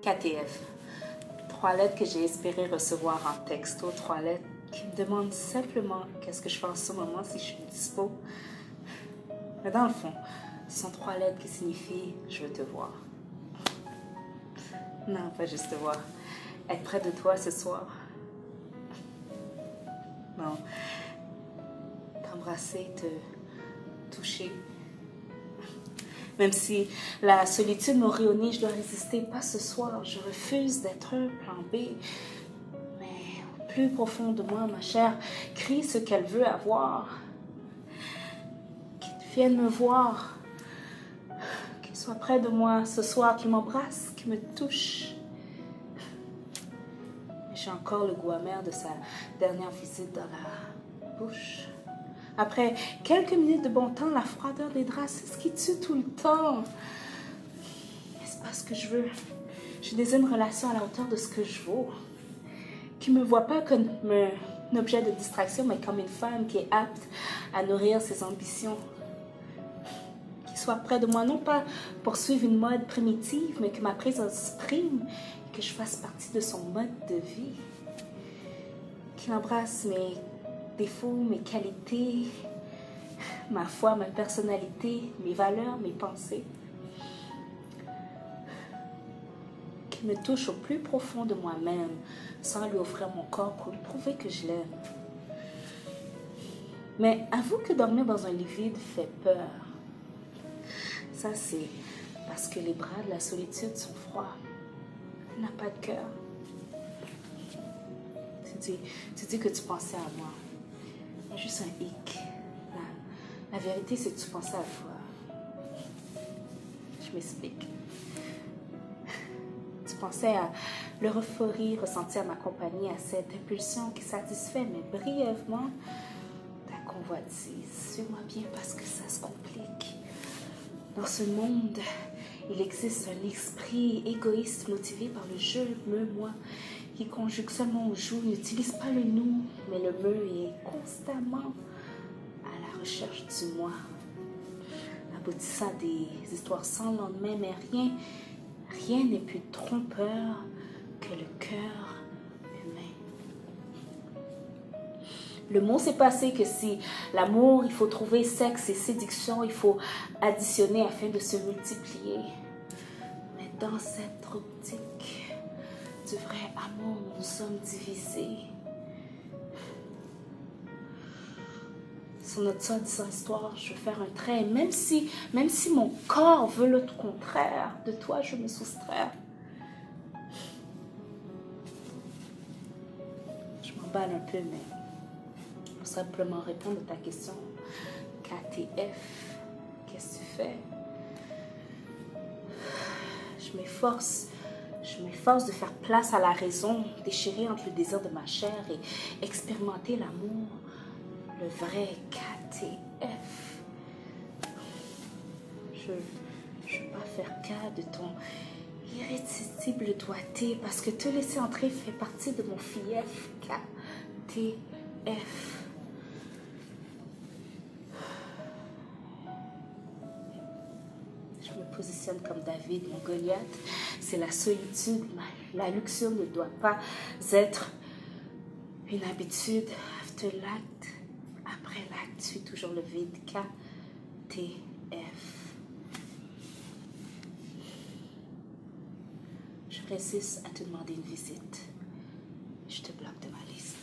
KTF. 3 lettres que j'ai espéré recevoir en texto. 3 lettres qui me demandent simplement qu'est-ce que je fais en ce moment, si je suis dispo. Mais dans le fond, ce sont 3 lettres qui signifient « je veux te voir ». Non, pas juste te voir. Être près de toi ce soir. Non. T'embrasser, te toucher. Même si la solitude m'aurait au nez, je dois résister. Pas ce soir. Je refuse d'être un plan B. Mais au plus profond de moi, ma chère crie ce qu'elle veut avoir. Qu'il vienne me voir. Qu'il soit près de moi ce soir, qu'il m'embrasse, qu'il me touche. J'ai encore le goût amer de sa dernière visite dans la bouche. Après quelques minutes de bon temps, la froideur des draps, c'est ce qui tue tout le temps. C'est pas ce que je veux. Je désire une relation à la hauteur de ce que je vaux. Qui ne me voit pas comme un objet de distraction, mais comme une femme qui est apte à nourrir ses ambitions. Qui soit près de moi, non pas pour suivre une mode primitive, mais que ma présence prime et que je fasse partie de son mode de vie. Qui embrasse mes défauts, mes qualités, ma foi, ma personnalité, mes valeurs, mes pensées. Qui me touche au plus profond de moi-même sans lui offrir mon corps pour lui prouver que je l'aime. Mais avoue que dormir dans un lit vide fait peur. Ça, c'est parce que les bras de la solitude sont froids. Elle n'a pas de cœur. Tu dis que tu pensais à moi. Il y a juste un hic. La vérité, c'est que tu pensais à toi. Je m'explique. Tu pensais à l'euphorie ressentie à ma compagnie, à cette impulsion qui satisfait, mais brièvement, ta convoitise. Suis-moi bien parce que ça se complique. Dans ce monde, il existe un esprit égoïste motivé par le je, me, moi, qui conjugue seulement au je, n'utilise pas le nous, mais le me et est constamment à la recherche du moi. Aboutissant à des histoires sans lendemain, mais rien n'est plus trompeur que le cœur humain. Le mot s'est passé que si l'amour, il faut trouver sexe et séduction, il faut additionner afin de se multiplier. Mais dans cette optique du vrai amour, nous sommes divisés. Sur notre soi-disant histoire, je veux faire un trait. Même si mon corps veut le contraire, de toi, je me soustrais. Je m'emballe un peu, mais pour simplement répondre à ta question, KTF, qu'est-ce que tu fais? Je m'efforce de faire place à la raison, déchirer entre le désir de ma chair et expérimenter l'amour, le vrai KTF. Je ne veux pas faire cas de ton irrésistible doigté parce que te laisser entrer fait partie de mon fief KTF. Je me positionne comme David, mon Goliath. C'est la solitude, la luxure ne doit pas être une habitude. After l'acte, après l'acte, suis toujours le vide. KTF. Je résiste à te demander une visite. Je te bloque de ma liste.